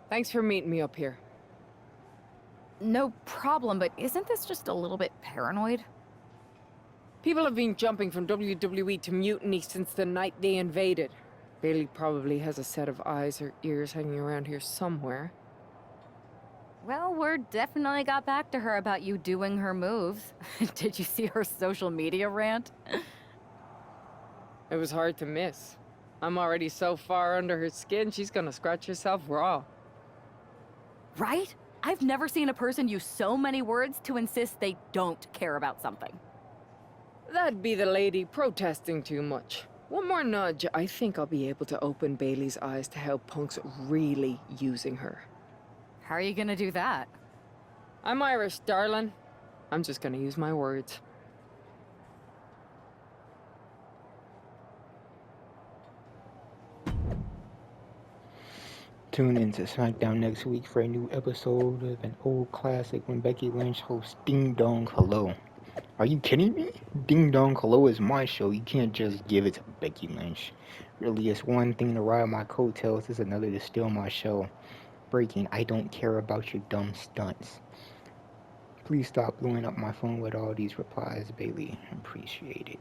Thanks for meeting me up here. No problem, but isn't this just a little bit paranoid? People have been jumping from WWE to Mutiny since the night they invaded. Bailey probably has a set of eyes or ears hanging around here somewhere. Well, word definitely got back to her about you doing her moves. Did you see her social media rant? It was hard to miss. I'm already so far under her skin, she's gonna scratch herself raw. Right? I've never seen a person use so many words to insist they don't care about something. That'd be the lady protesting too much. One more nudge, I think I'll be able to open Bailey's eyes to how Punk's really using her. How are you gonna do that? I'm Irish, darling. I'm just gonna use my words. Tune in to SmackDown next week for a new episode of an old classic when Becky Lynch hosts Ding Dong Hello. Are you kidding me? Ding Dong Hello is my show. You can't just give it to Becky Lynch. Really, it's one thing to ride my coattails, it's another to steal my show. Breaking, I don't care about your dumb stunts. Please stop blowing up my phone with all these replies, Bailey. Appreciate it.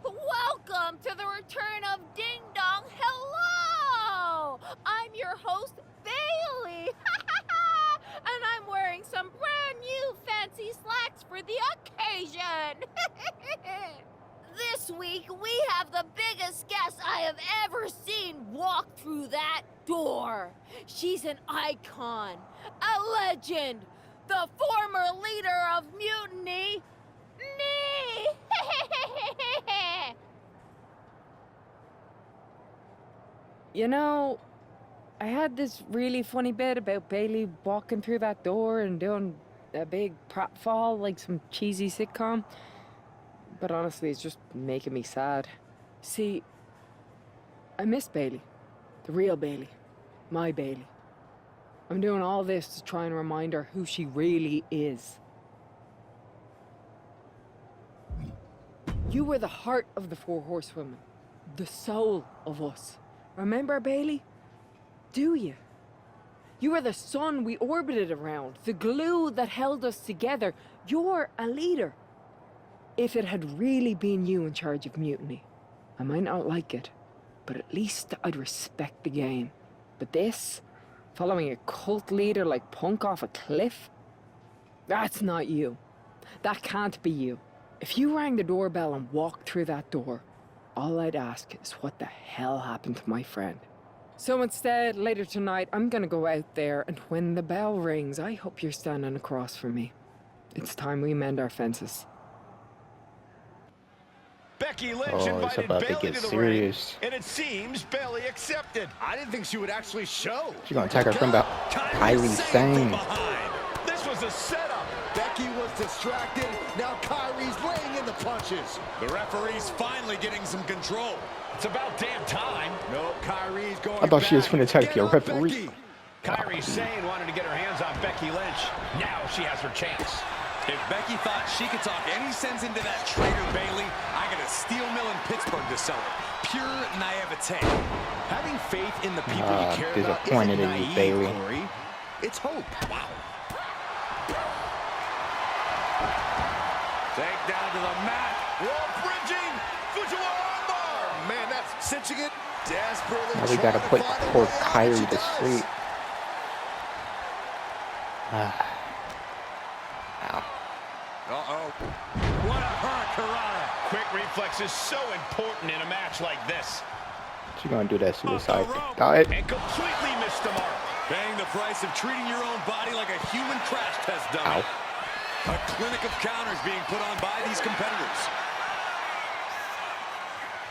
Welcome to the return of Ding Dong Hello! I'm your host, Bailey. And I'm wearing some brand new fancy slacks for the occasion. This week, we have the biggest guest I have ever seen walk through that door. She's an icon, a legend, the former leader of Mutiny, me! You know, I had this really funny bit about Bailey walking through that door and doing a big pratfall like some cheesy sitcom. But honestly, it's just making me sad. See, I miss Bailey. The real Bailey. My Bailey. I'm doing all this to try and remind her who she really is. You were the heart of the Four Horsewomen. The soul of us. Remember, Bailey? Do you? You were the sun we orbited around. The glue that held us together. You're a leader. If it had really been you in charge of Mutiny, I might not like it, but at least I'd respect the game. But this, following a cult leader like Punk off a cliff, that's not you. That can't be you. If you rang the doorbell and walked through that door, all I'd ask is what the hell happened to my friend. So instead, later tonight, I'm gonna go out there, and when the bell rings, I hope you're standing across from me. It's time we mend our fences. Becky Lynch Oh, it's invited about to Bailey get to the serious. ring, and it seems Bailey accepted. I didn't think she would actually show. She's gonna attack her from the Kyrie Sane. This was a setup. Becky was distracted. Now Kyrie's laying in the punches. The referee's finally getting some control. It's about damn time. No, Kyrie's going I thought she was back. gonna attack Get your up, referee. Becky. Kyrie Sane wanted to get her hands on Becky Lynch. Now she has her chance. If Becky thought she could talk any sense into that traitor Bailey, I got a steel mill in Pittsburgh to sell her. Pure naivete. Having faith in the people you care about disappointed isn't in you, naive, Bailey. Corey. It's hope. Wow. Take down to the mat. Rope bridging. Fujiwara armbar. Man, that's cinching it. Desperately Now we gotta trying put to find a poor way out, Kyrie and to she sleep. does. Ow. Uh-oh. What a hurricanrana. Quick reflex is so important in a match like this. She's gonna do that suicide Off the rope, diet. and completely missed the mark. Paying the price of treating your own body like a human crash test dummy. Ow. A clinic of counters being put on by these competitors.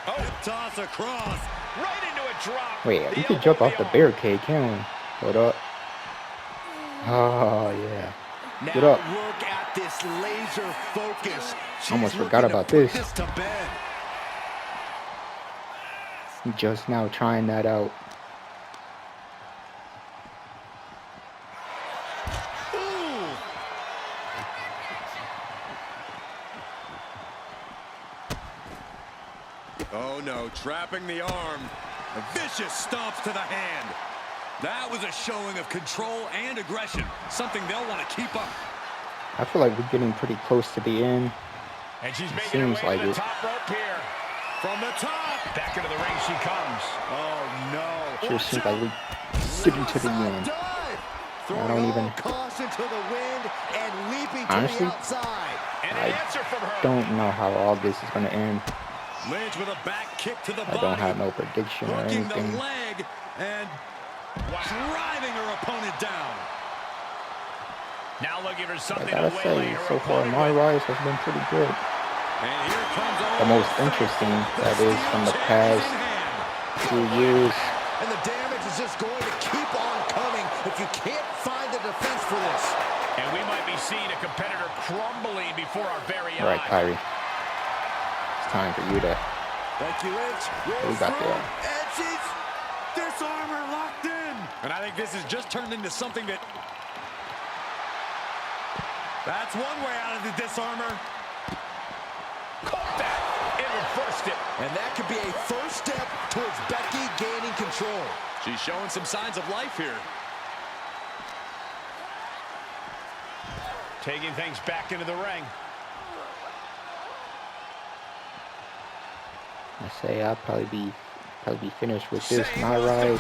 Oh, Toss across. right into a drop. Wait, The we could elbow jump to off the arm. barricade, can't we? Hold up. Oh, yeah. Now Get up. look at this laser focus. She's Almost forgot looking about to put this. to bed. Just now trying that out. Ooh. Oh no, trapping the arm. A vicious stomps to the hand. That was a showing of control and aggression, something they'll want to keep up. I feel like we're getting pretty close to the end. And she's It making her seems way like to the it. top rope here. From the top. Back into the ring she comes. Oh, no. Sure seems like we're getting to the end. I don't even... Caution to the wind and leaping to Honestly, the outside. And an I answer from her. don't know how all this is going to end. Lynch with a back kick to the I body. don't have no prediction or Hooking anything. the leg and driving her opponent down. Now looking for I something gotta to say, waylay her so far, opponent MyRise has been pretty good. And here comes The most interesting, that is, from the past few years. And the damage is just going to keep on coming if you can't find the defense for this. And we might be seeing a competitor crumbling before our very All right, eyes. Kyrie. It's time for you to... Becky Lynch rolls We got through, there. and she's disarm her locked in. And I think this has just turned into something that... That's one way out of the disarmor. Caught that and reversed it. And that could be a first step towards Becky gaining control. She's showing some signs of life here. Taking things back into the ring. I say I'll probably be finished with this MyRise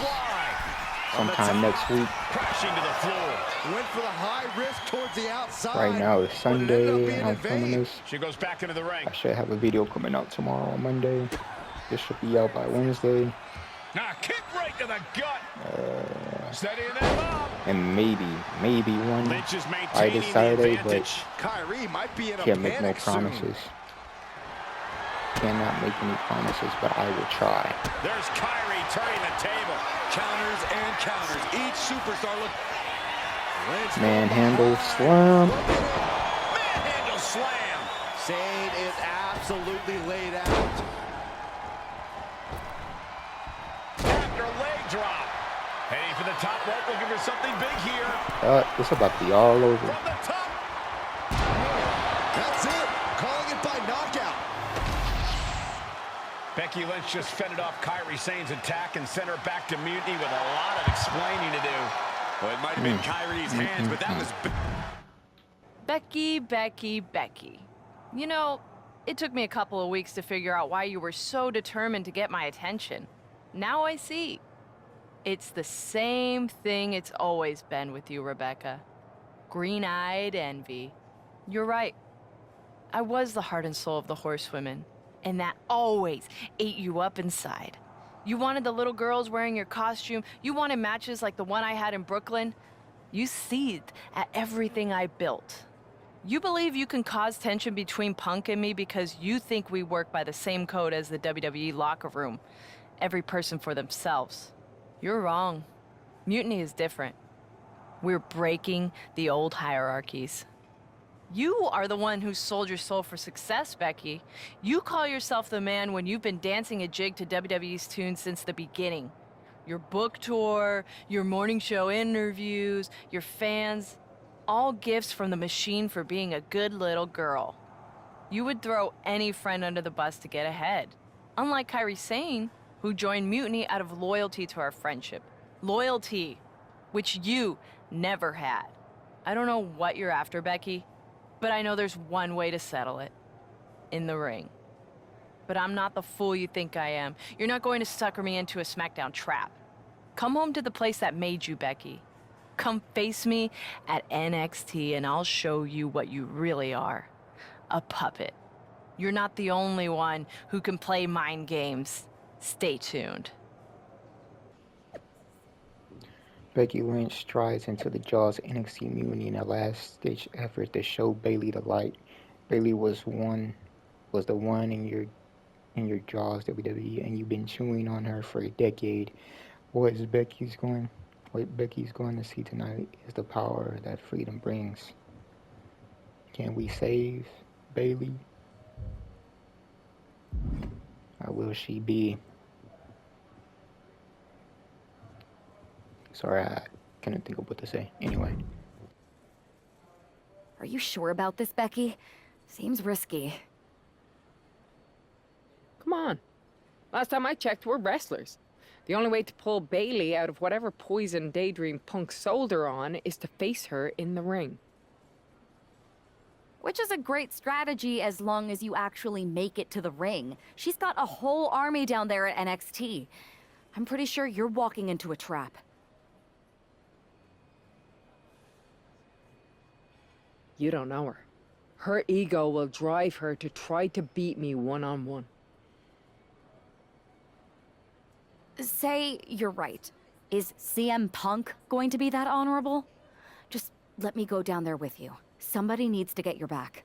sometime next week. Crashing to the floor. Went for the high risk towards the outside. Right now it's but it ended up Sunday being and I'm in filming vain. this. She goes back into the ring. I should have a video coming out tomorrow on Monday. This should be out by Wednesday. Now kick right to the gut. Steadying them up. And maybe one Lynch is by maintaining this the Saturday, but advantage. Kyrie might be in a can't make no panic soon. promises. Cannot make any promises, but I will try. There's Kyrie turning the table. Counters and counters. Each superstar look. Lynch Manhandle slam. Manhandle slam. Sane is absolutely laid out. After leg drop. Heading for the top rope, looking for something big here. It's about to be all over. From the top. That's it. Calling it by knockout. Becky Lynch just fended off Kyrie Sane's attack and sent her back to mutiny with a lot of explaining to do. Well, it might have been Kyrie's hands, but that was... Becky. You know, it took me a couple of weeks to figure out why you were so determined to get my attention. Now I see. It's the same thing it's always been with you, Rebecca. Green-eyed envy. You're right. I was the heart and soul of the Horsewomen, and that always ate you up inside. You wanted the little girls wearing your costume. You wanted matches like the one I had in Brooklyn. You seethed at everything I built. You believe you can cause tension between Punk and me because you think we work by the same code as the WWE locker room. Every person for themselves. You're wrong. Mutiny is different. We're breaking the old hierarchies. You are the one who sold your soul for success, Becky. You call yourself the man when you've been dancing a jig to WWE's tune since the beginning. Your book tour, your morning show interviews, your fans, all gifts from the machine for being a good little girl. You would throw any friend under the bus to get ahead. Unlike Kyrie Sane, who joined Mutiny out of loyalty to our friendship. Loyalty, which you never had. I don't know what you're after, Becky, but I know there's one way to settle it. In the ring. But I'm not the fool you think I am. You're not going to sucker me into a SmackDown trap. Come home to the place that made you, Becky. Come face me at NXT and I'll show you what you really are. A puppet. You're not the only one who can play mind games. Stay tuned. Becky Lynch strides into the jaws of NXT Mutiny in a last-ditch effort to show Bayley the light. Bayley was the one in your jaws, WWE, and you've been chewing on her for a decade. What Becky's going to see tonight is the power that freedom brings. Can we save Bayley? Or will she be? Sorry, I couldn't think of what to say. Anyway. Are you sure about this, Becky? Seems risky. Come on. Last time I checked, we're wrestlers. The only way to pull Bailey out of whatever poison daydream Punk sold her on is to face her in the ring. Which is a great strategy as long as you actually make it to the ring. She's got a whole army down there at NXT. I'm pretty sure you're walking into a trap. You don't know her. Her ego will drive her to try to beat me one-on-one. Say you're right. Is CM Punk going to be that honorable? Just let me go down there with you. Somebody needs to get your back.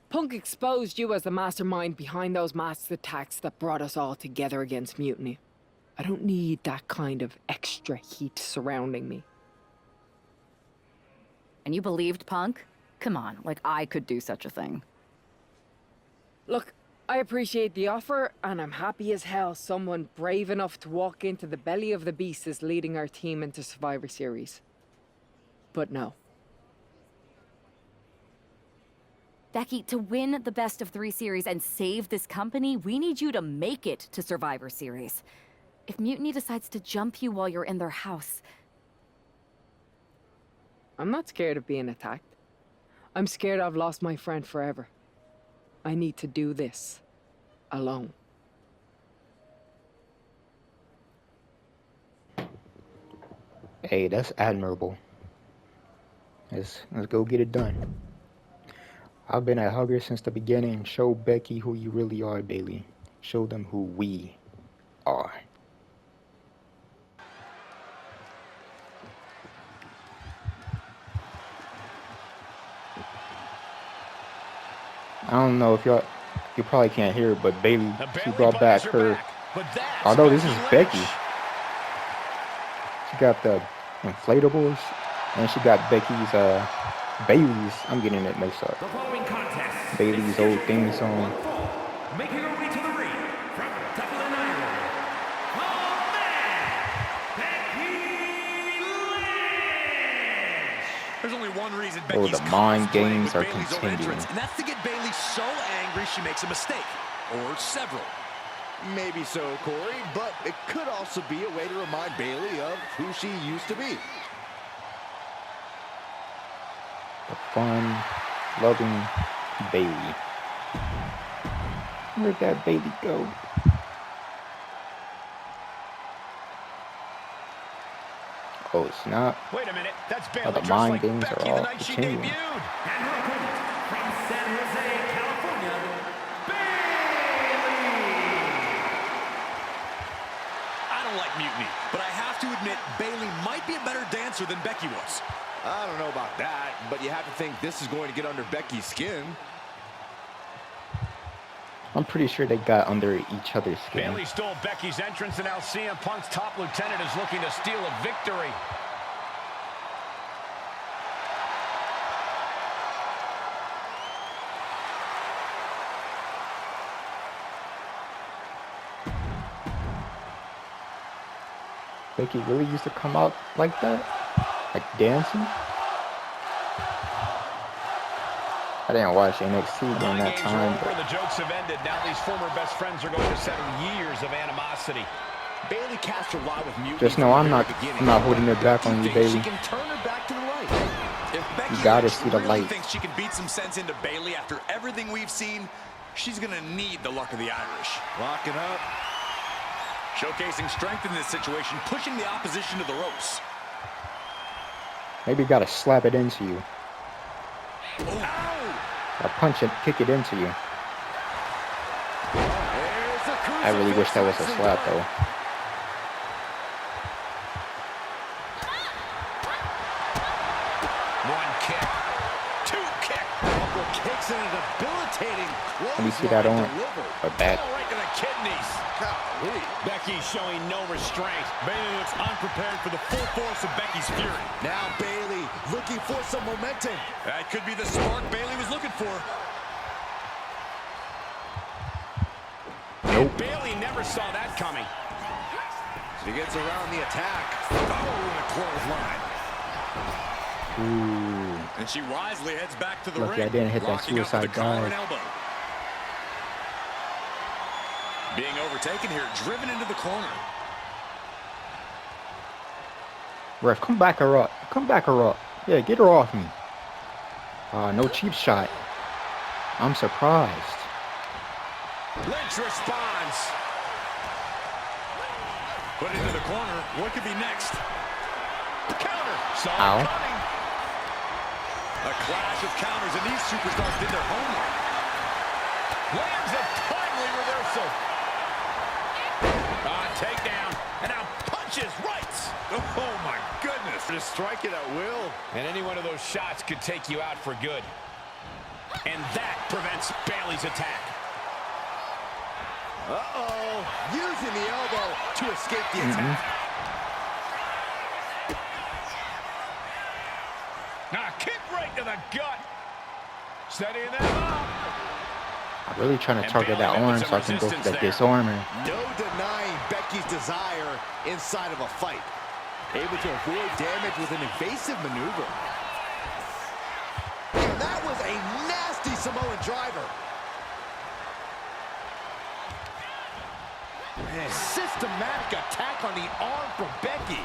Punk exposed you as the mastermind behind those masked attacks that brought us all together against Mutiny. I don't need that kind of extra heat surrounding me. And you believed Punk? Come on, like I could do such a thing. Look, I appreciate the offer, and I'm happy as hell someone brave enough to walk into the belly of the beast is leading our team into Survivor Series. But no. Becky, to win the best of 3 series and save this company, we need you to make it to Survivor Series. If Mutiny decides to jump you while you're in their house... I'm not scared of being attacked. I'm scared I've lost my friend forever. I need to do this alone. Hey, that's admirable. Let's go get it done. I've been a hugger since the beginning. Show Becky who you really are, Bailey. Show them who we are. I don't know if you probably can't hear it, but Bailey, she brought back her, although this is Becky. She got the inflatables, and she got Bailey's, I'm getting it mixed up. Bailey's old theme song. Making her way to the ring from Dublin, Ireland. Oh man, Becky Lynch. There's only one reason Oh, Becky's the mind playing games with are Bailey's own continuing. entrance, and that's to get Bailey so angry she makes a mistake, or several. Maybe so, Corey, but it could also be a way to remind Bailey of who she used to be. The fun, loving Bailey. Where'd that Bailey go? Oh, it's not. Wait a minute, that's Oh, Bailey the just mind like games Becky are the all night she continuing. debuted. And her opponent from San Jose, California, Bailey. I don't like Mutiny, but I have to admit Bailey might be a better dancer than Becky was. I don't know about that, but you have to think this is going to get under Becky's skin. I'm pretty sure they got under each other's skin. Bailey stole Becky's entrance, and now CM Punk's top lieutenant is looking to steal a victory. Becky really used to come out like that? Like dancing? I didn't watch NXT during that Games time, are over, but the jokes have ended. Now these former best friends are going to settle years of animosity. Bailey cast her lot with Mutiny. just know I'm not holding it back on you, She Bailey. can turn her back to the light. If Becky gotta Lynch see the really light. thinks she can beat some sense into Bailey after everything we've seen, she's gonna need the luck of the Irish. Locking up. Showcasing strength in this situation, pushing the opposition to the ropes. maybe gotta slap it into you. Oh. Or punch it, kick it into you. I really wish that was a slap, though. One kick, two kick. Couple kicks and an debilitating Let me see that on or back. Oh, right to the kidneys. Golly. Becky showing no restraint. Bailey looks unprepared for the full force of Becky's fury. Now Bailey looking for some momentum. That could be the spark Bailey was looking for. Nope. Bailey never saw that coming. She gets around the attack. Oh, and a clothesline. Ooh. And she wisely heads back to the Lucky ring. I didn't hit that locking up with suicide the collar and dive. elbow. Being overtaken here, driven into the corner. Ref, come back her up. Come back her up. Yeah, get her off me. No cheap shot. I'm surprised. Lynch responds. Put it into the corner. What could be next? Counter. Saw Ow. it coming. A clash of counters, and these superstars did their homework. Lands a timely reversal. Takedown. And now punches rights. Oh, my goodness. Just strike it at will. And any one of those shots could take you out for good. And that prevents Bayley's attack. Uh-oh. Using the elbow to escape the attack. Kick right to the gut. Steadying them up. I'm really trying to target that arm so I can go for that disarmer. No denying Becky's desire inside of a fight. Able to avoid damage with an evasive maneuver. And that was a nasty Samoan driver. Man. Systematic attack on the arm from Becky.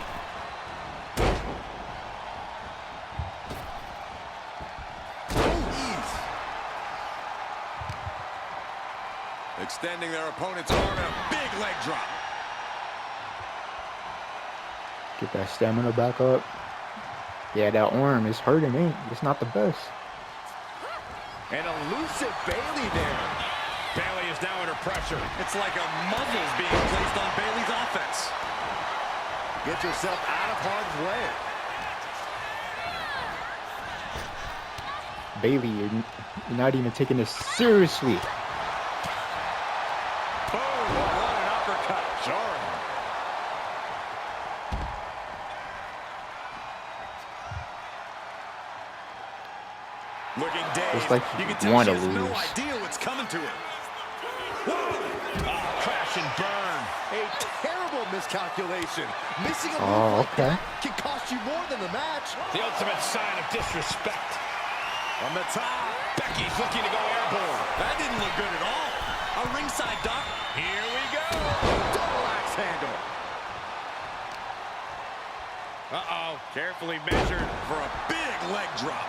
Extending their opponent's arm and a big leg drop. Get that stamina back up. Yeah, that arm is hurting me. It's not the best. An elusive Bayley there. Bayley is now under pressure. It's like a muzzle's being placed on Bayley's offense. Get yourself out of harm's way. Bayley, you're not even taking this seriously. Looking dazed. It's like you you can tell want she to has no lose. idea what's coming to her. Crash and burn. A terrible miscalculation. Missing a Oh, move like okay. that can cost you more than the match. The ultimate sign of disrespect. From the top. Becky's looking to go airborne. That didn't look good at all. A ringside duck. Here we go. Double axe handle. Uh-oh. Carefully measured. For a big leg drop.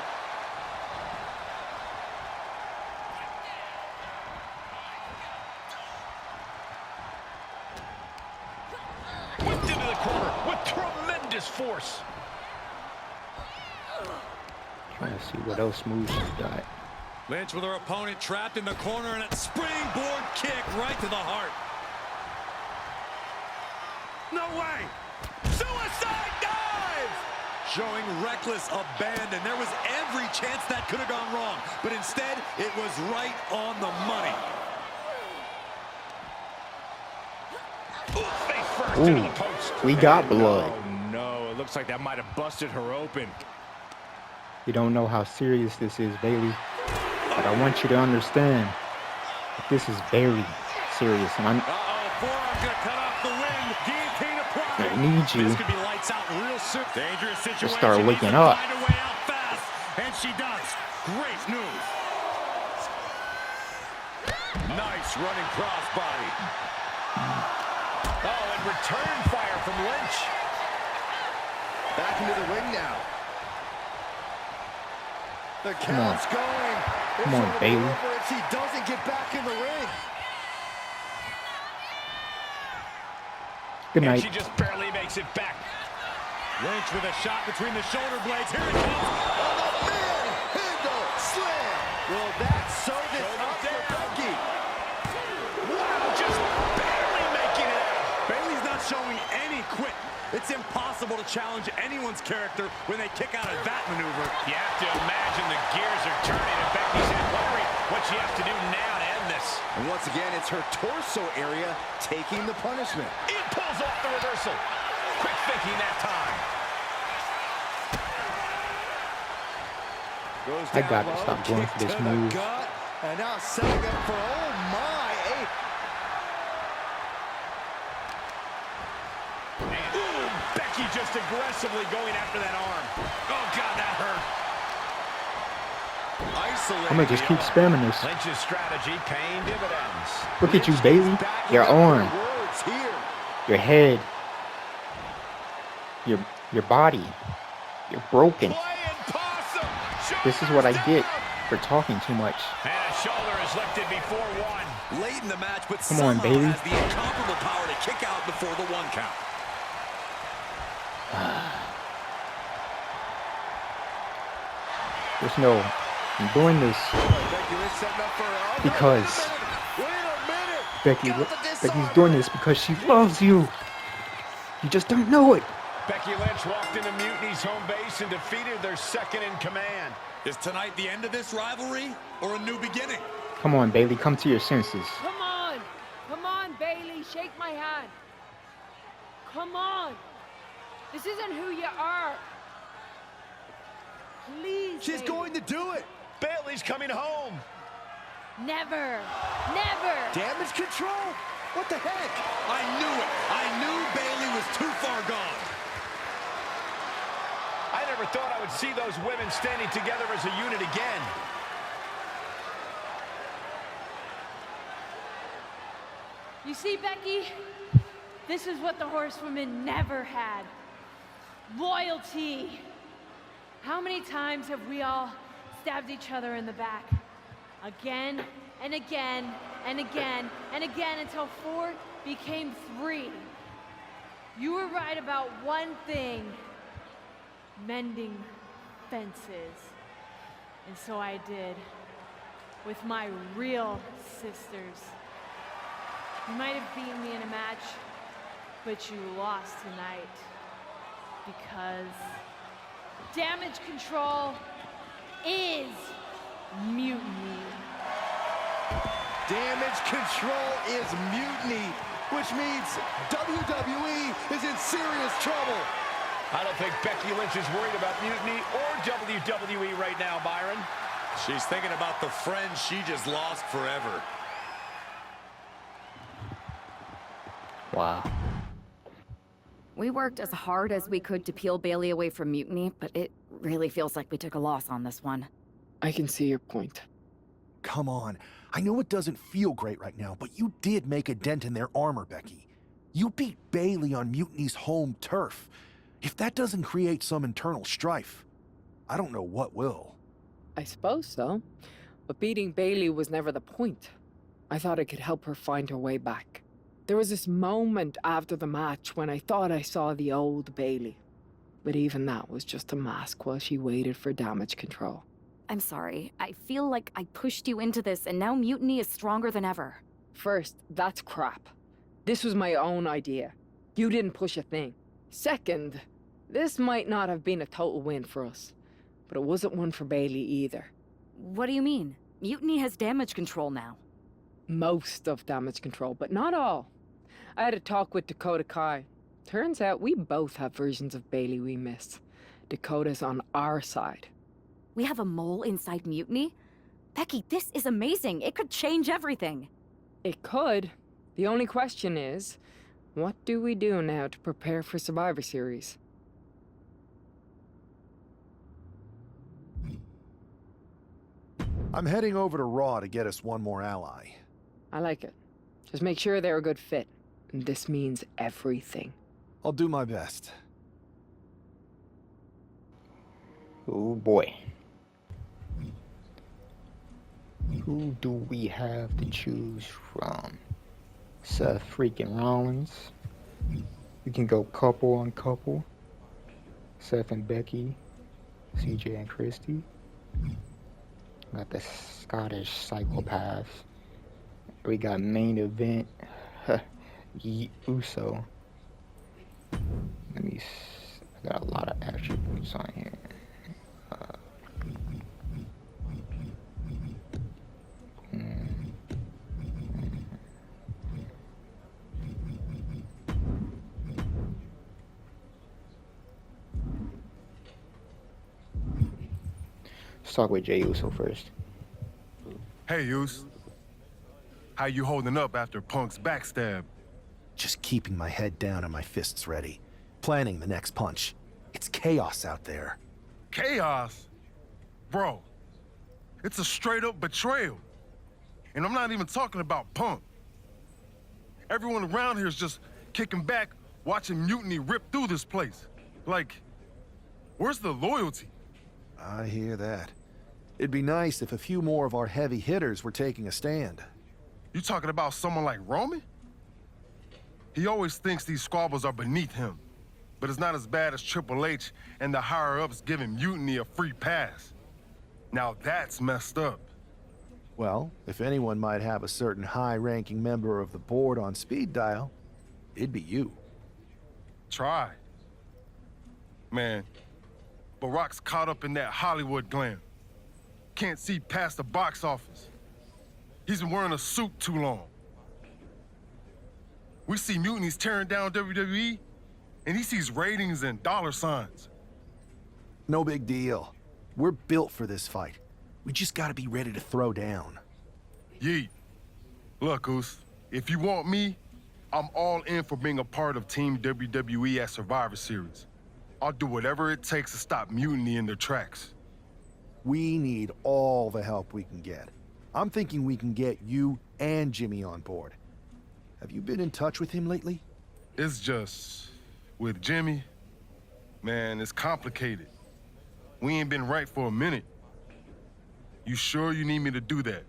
Whipped into the corner with tremendous force. Trying to see what else moves she got. Lynch with her opponent trapped in the corner and a springboard kick right to the heart. No way. Suicide dive. Showing reckless abandon. There was every chance that could have gone wrong, but instead it was right on the money. Face first Ooh, into the post. we got blood. Oh, no. It looks like that might have busted her open. You don't know how serious this is, Bayley. But I want you to understand that this is very serious. And Forearm's gonna cut off the wind. Guillotine applied. I need you This could be lights out real soon. Dangerous to situation. start waking up. Find a way out fast, and she does. Great news. Nice running crossbody. Oh, and return fire from Lynch. Back into the ring now. The Come on. count's going. Come on, It's Bayley. over if she doesn't get back in the ring. good And night. she just barely makes it back. Lynch with a shot between the shoulder blades. Here it comes. Handle slam. Will that sew this up for Becky? Wow, just barely making it out. Bayley's not showing any quit. It's impossible to challenge anyone's character when they kick out of that maneuver. You have to imagine the gears are turning in Becky's head, wondering what she has to do now to end this. And once again, it's her torso area taking the punishment. It pulls off the reversal. Quick thinking that time. Goes I down got to low, stop going kick for this to the move. gut, and now setting up for, oh my, Ooh, Becky just aggressively going after that arm. Oh, God, that hurt. Isolated. I'm gonna just keep spamming this. Lynch's strategy paying dividends. Look at you, Bailey. Your arm, Words here. your head, your body. You're broken. Playing possum. This is what I get for talking too much. And a shoulder is lifted before one. Late in the match, but Come on, somehow baby. has the incomparable power to kick out before the 1 count. There's no, I'm doing this Becky Lynch setting up for her. because Wait a minute. Becky's doing this because she loves you. You just don't know it. Becky Lynch walked into Mutiny's home base and defeated their second in command. Is tonight the end of this rivalry or a new beginning? Come on, Bailey, come to your senses. Come on! Come on, Bailey, shake my hand. Come on! This isn't who you are. Please, She's Bailey. going to do it. Bailey's coming home. Never! Never! Damage control? What the heck? I knew it. I knew Bailey was too far gone. I never thought I would see those women standing together as a unit again. You see, Becky? This is what the horsewomen never had. Loyalty. How many times have we all stabbed each other in the back? Again and again and again and again until 4 became 3. You were right about one thing. Mending fences. And so I did. With my real sisters. You might have beaten me in a match, but you lost tonight. Because damage control is mutiny. Damage control is mutiny, which means WWE is in serious trouble. I don't think Becky Lynch is worried about mutiny or WWE right now, Byron. She's thinking about the friend she just lost forever. Wow. We worked as hard as we could to peel Bailey away from Mutiny, but it really feels like we took a loss on this one. I can see your point. Come on. I know it doesn't feel great right now, but you did make a dent in their armor, Becky. You beat Bailey on Mutiny's home turf. If that doesn't create some internal strife, I don't know what will. I suppose so. But beating Bailey was never the point. I thought it could help her find her way back. There was this moment after the match when I thought I saw the old Bailey. But even that was just a mask while she waited for damage control. I'm sorry. I feel like I pushed you into this, and now Mutiny is stronger than ever. First, that's crap. This was my own idea. You didn't push a thing. Second, this might not have been a total win for us. But it wasn't one for Bailey either. What do you mean? Mutiny has damage control now. Most of damage control, but not all. I had a talk with Dakota Kai. Turns out we both have versions of Bailey we miss. Dakota's on our side. We have a mole inside Mutiny? Becky, this is amazing. It could change everything. It could. The only question is, what do we do now to prepare for Survivor Series? I'm heading over to Raw to get us one more ally. I like it. Just make sure they're a good fit. And this means everything. I'll do my best. Oh boy. Who do we have to choose from? Seth freaking Rollins. We can go couple on couple. Seth and Becky. CJ and Christy. Got the Scottish psychopaths. We got main event. Uso. I got a lot of attributes on here. Let's talk with Jey Uso first. Hey, Us. How you holding up after Punk's backstab? Just keeping my head down and my fists ready. Planning the next punch. It's chaos out there. Chaos? Bro, It's a straight-up betrayal. And I'm not even talking about Punk. Everyone around here is just kicking back, watching Mutiny rip through this place. Like, where's the loyalty? I hear that. It'd be nice if a few more of our heavy hitters were taking a stand. You talking about someone like Roman? He always thinks these squabbles are beneath him. But it's not as bad as Triple H and the higher-ups giving Mutiny a free pass. Now that's messed up. Well, if anyone might have a certain high-ranking member of the board on speed dial, it'd be you. Try. Man, Barack's caught up in that Hollywood glam. Can't see past the box office. He's been wearing a suit too long. We see Mutiny's tearing down WWE, and he sees ratings and dollar signs. No big deal. We're built for this fight. We just gotta be ready to throw down. Yeet. Look, Oos, if you want me, I'm all in for being a part of Team WWE at Survivor Series. I'll do whatever it takes to stop Mutiny in their tracks. We need all the help we can get. I'm thinking we can get you and Jimmy on board. Have you been in touch with him lately? It's just... with Jimmy, man, it's complicated. We ain't been right for a minute. You sure you need me to do that?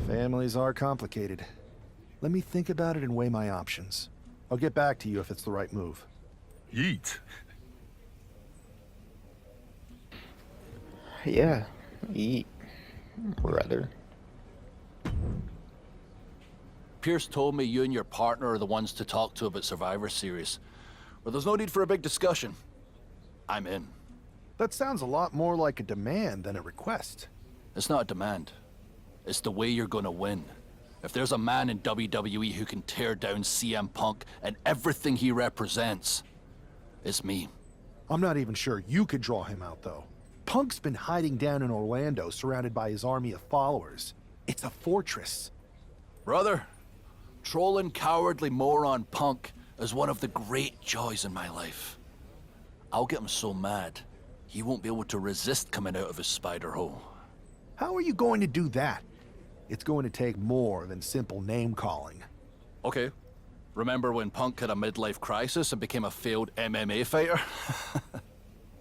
Families are complicated. Let me think about it and weigh my options. I'll get back to you if it's the right move. Yeet. Yeah, eat, brother. Pierce told me you and your partner are the ones to talk to about Survivor Series. But there's no need for a big discussion. I'm in. That sounds a lot more like a demand than a request. It's not a demand. It's the way you're gonna win. If there's a man in WWE who can tear down CM Punk and everything he represents, it's me. I'm not even sure you could draw him out, though. Punk's been hiding down in Orlando, surrounded by his army of followers. It's a fortress. Brother, trolling cowardly moron Punk is one of the great joys in my life. I'll get him so mad, he won't be able to resist coming out of his spider hole. How are you going to do that? It's going to take more than simple name-calling. Okay. Remember when Punk had a midlife crisis and became a failed MMA fighter?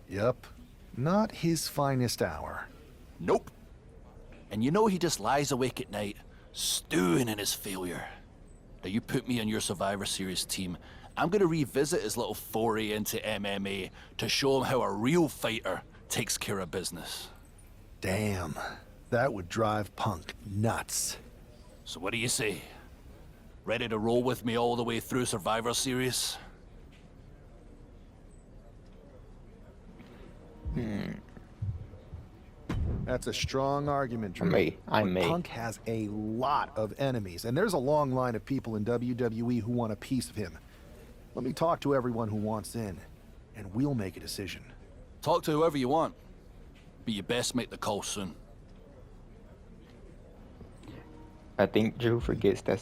Yep. Not his finest hour. Nope. And you know he just lies awake at night, stewing in his failure. Now you put me on your Survivor Series team, I'm gonna revisit his little foray into MMA to show him how a real fighter takes care of business. Damn. That would drive Punk nuts. So what do you say? Ready to roll with me all the way through Survivor Series? That's a strong argument, Drew. I may. Punk has a lot of enemies, and there's a long line of people in WWE who want a piece of him. Let me talk to everyone who wants in, and we'll make a decision. Talk to whoever you want, but you best make the call soon. I think Drew forgets that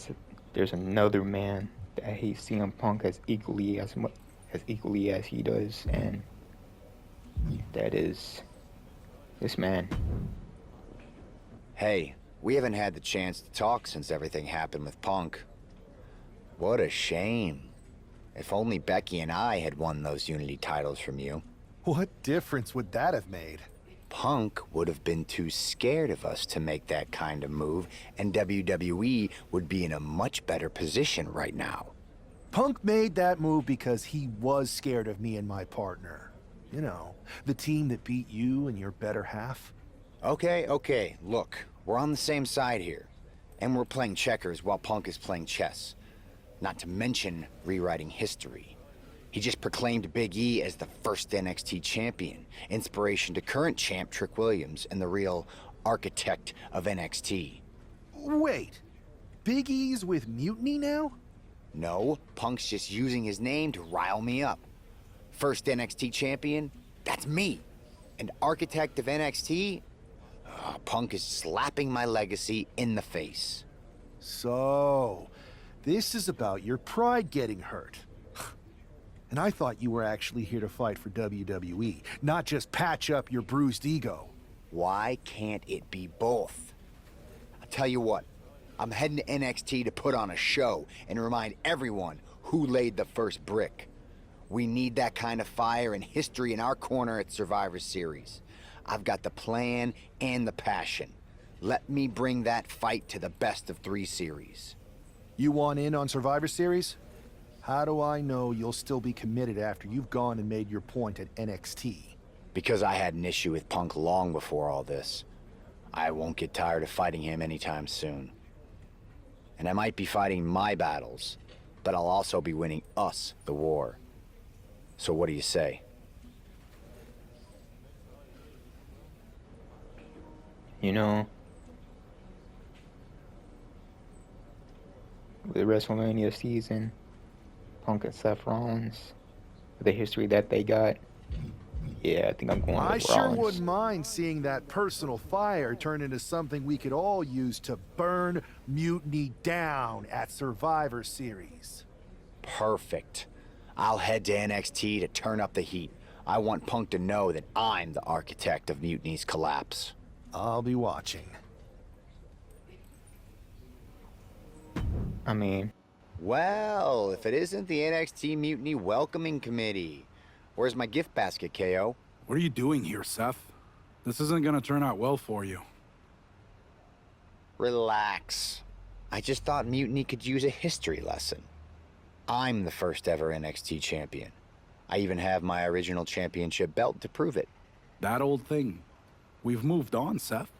there's another man that hates CM Punk as equally as he does, and that is this man. Hey, we haven't had the chance to talk since everything happened with Punk. What a shame. If only Becky and I had won those Unity titles from you. What difference would that have made? Punk would have been too scared of us to make that kind of move, and WWE would be in a much better position right now. Punk made that move because he was scared of me and my partner. You know, the team that beat you and your better half. Okay, look, we're on the same side here. And we're playing checkers while Punk is playing chess. Not to mention rewriting history. He just proclaimed Big E as the first NXT champion, inspiration to current champ Trick Williams and the real architect of NXT. Wait, Big E's with Mutiny now? No, Punk's just using his name to rile me up. First NXT champion, that's me. And architect of NXT, Punk is slapping my legacy in the face. So, this is about your pride getting hurt. And I thought you were actually here to fight for WWE, not just patch up your bruised ego. Why can't it be both? I'll tell you what, I'm heading to NXT to put on a show and remind everyone who laid the first brick. We need that kind of fire and history in our corner at Survivor Series. I've got the plan and the passion. Let me bring that fight to the best of 3 series. You want in on Survivor Series? How do I know you'll still be committed after you've gone and made your point at NXT? Because I had an issue with Punk long before all this. I won't get tired of fighting him anytime soon. And I might be fighting my battles, but I'll also be winning us the war. So what do you say? You know, with WrestleMania season, Punk and Seth Rollins, the history that they got, yeah, I think I'm going with Rollins. I sure wouldn't mind seeing that personal fire turn into something we could all use to burn Mutiny down at Survivor Series. Perfect. I'll head to NXT to turn up the heat. I want Punk to know that I'm the architect of Mutiny's collapse. I'll be watching. I mean... Well, if it isn't the NXT Mutiny Welcoming Committee. Where's my gift basket, KO? What are you doing here, Seth? This isn't gonna turn out well for you. Relax. I just thought Mutiny could use a history lesson. I'm the first ever NXT champion. I even have my original championship belt to prove it. That old thing. We've moved on, Seth.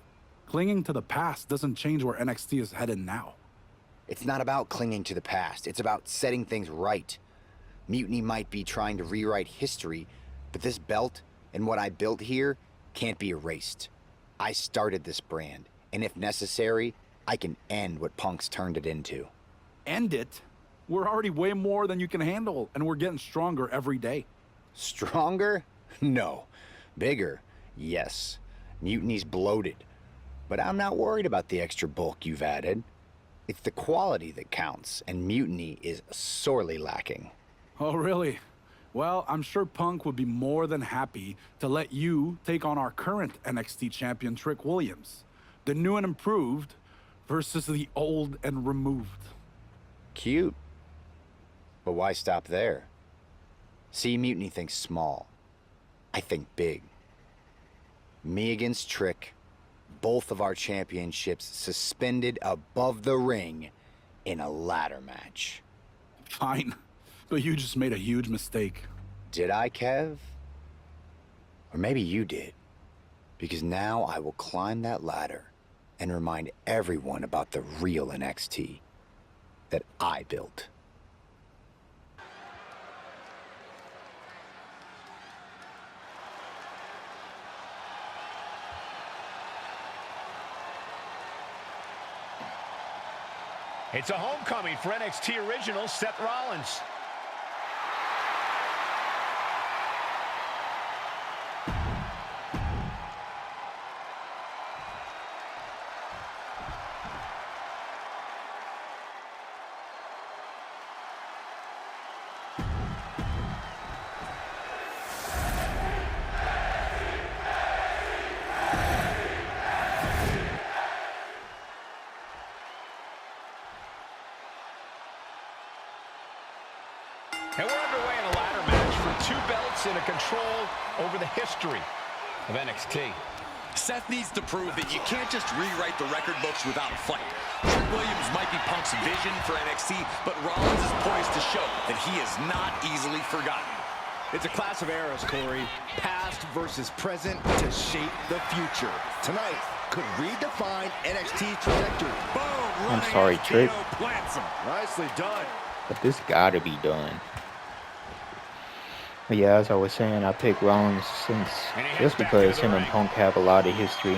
Clinging to the past doesn't change where NXT is headed now. It's not about clinging to the past. It's about setting things right. Mutiny might be trying to rewrite history, but this belt and what I built here can't be erased. I started this brand, and if necessary, I can end what Punk's turned it into. End it? We're already way more than you can handle, and we're getting stronger every day. Stronger? No. Bigger? Yes. Mutiny's bloated. But I'm not worried about the extra bulk you've added. It's the quality that counts, and Mutiny is sorely lacking. Oh, really? Well, I'm sure Punk would be more than happy to let you take on our current NXT champion, Trick Williams. The new and improved versus the old and removed. Cute. But why stop there? See, Mutiny thinks small. I think big. Me against Trick, both of our championships suspended above the ring in a ladder match. Fine, but you just made a huge mistake. Did I, Kev? Or maybe you did. Because now I will climb that ladder and remind everyone about the real NXT that I built. It's a homecoming for NXT original Seth Rollins. And we're underway in a ladder match for 2 belts and a control over the history of NXT. Seth needs to prove that you can't just rewrite the record books without a fight. Trick Williams might be Punk's vision for NXT, but Rollins is poised to show that he is not easily forgotten. It's a clash of eras, Corey. Past versus present to shape the future. Tonight could redefine NXT's trajectory. Boom! I'm sorry, Trick. Nicely done. But this gotta be done. But yeah, as I was saying, I picked Rollins just because him and Punk have a lot of history.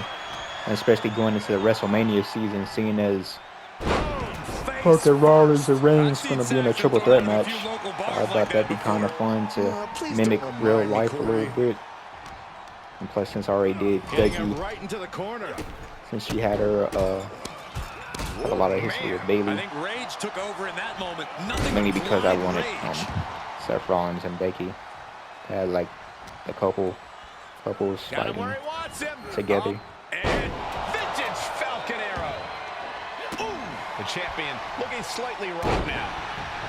And especially going into the WrestleMania season, seeing as Punk and Rollins and Reigns going to be in a triple threat match. I thought that'd be kind of fun to mimic real life a little bit. And plus, since I already did Becky, since she had her have a lot of history with Bailey, I think Rage took over in that moment. Nothing mainly because I wanted Seth Rollins and Becky had like a couples Got him fighting where he wants him. together. And vintage Falcon Arrow. Ooh. The champion looking slightly wrong now.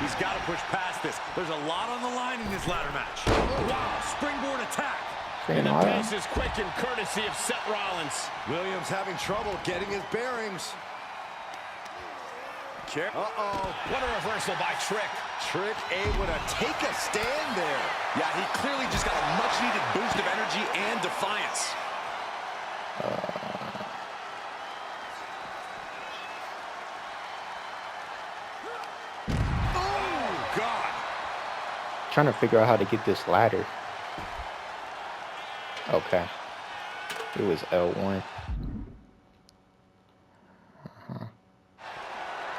He's got to push past this. There's a lot on the line in this ladder match. Wow, springboard attack. And the pace is quick and courtesy of Seth Rollins. Williams having trouble getting his bearings. Uh-oh. What a reversal by Trick. Trick able to take a stand there. Yeah, he clearly just got a much-needed boost of energy and defiance. Oh, God. Trying to figure out how to get this ladder. Okay. It was L1.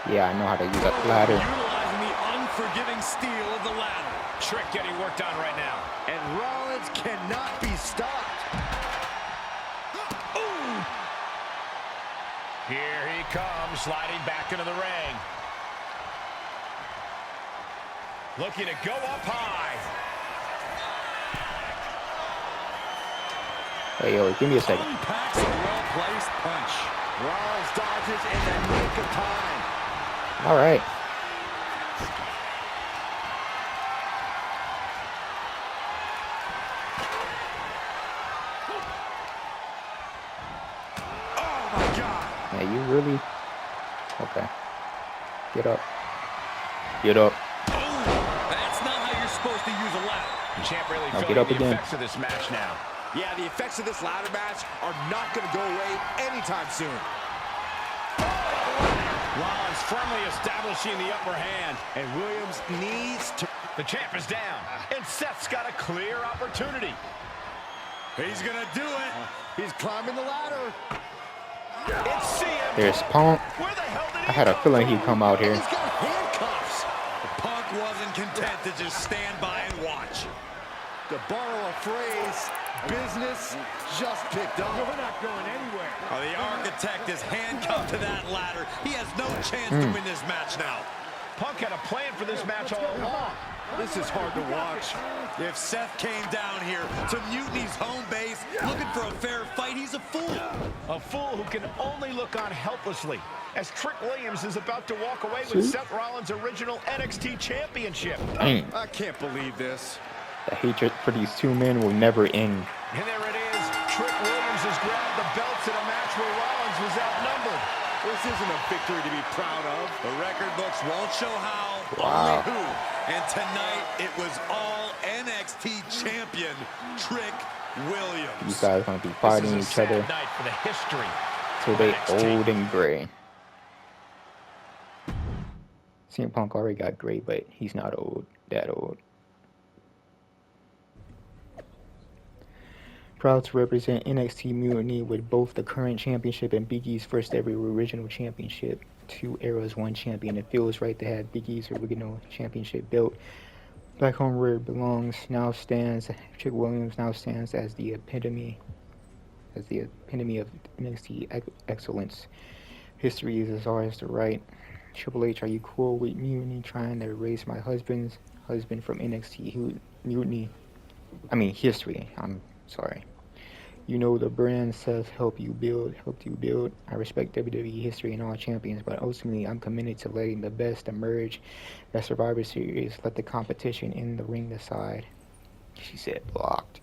Yeah, I know how to use a ladder. Utilizing the unforgiving steel of the ladder. Trick getting worked on right now. And Rollins cannot be stopped. Ooh. Here he comes, sliding back into the ring. Looking to go up high. Hey, yo, give me a second. Unpacks a well-placed punch. Rollins dodges in the nick of time. All right. Oh, my God. Yeah, you really? Okay. Get up. Get up. That's not how you're supposed to use a ladder. The champ really Now feeling get up the again. effects of this match now. Yeah, the effects of this ladder match are not going to go away anytime soon. Rollins firmly establishing the upper hand. And Williams needs to... The champ is down, and Seth's got a clear opportunity. He's going to do it. He's climbing the ladder. It's CM. There's Punk. Where the hell did I had a feeling he'd come out here. He's got handcuffs. Punk wasn't content to just stand by and watch. To borrow a phrase, business just picked up. We're not going anywhere. Oh, the architect is handcuffed to that ladder. He has no chance to win this match now. Punk had a plan for this match all along. This is hard to watch. If Seth came down here to Mutiny's home base looking for a fair fight, he's a fool. A fool who can only look on helplessly as Trick Williams is about to walk away with Seth Rollins' original NXT championship. Dang. I can't believe this. The hatred for these two men will never end. And there it is. Trick Williams has grabbed the belts in a match where Rollins was outnumbered. This isn't a victory to be proud of. The record books won't show how, Wow. only who. And tonight, it was all NXT champion Trick Williams. These guys gonna be fighting This is each a other sad night for the history till of they NXT. old and gray. CM Punk already got gray, but he's not old. That old. Proud to represent NXT Mutiny with both the current championship and Big E's first ever original championship. 2 eras, 1 champion. It feels right to have Big E's original championship belt back home where it belongs. Now stands Trick Williams now stands as the epitome of NXT excellence. History is as ours to write. Triple H, are you cool with Mutiny trying to erase my husband from NXT Mutiny? I mean history. I'm sorry. You know the brand Seth helped you build. I respect WWE history and all champions, but ultimately I'm committed to letting the best emerge at Survivor Series. Let the competition in the ring decide. She said blocked.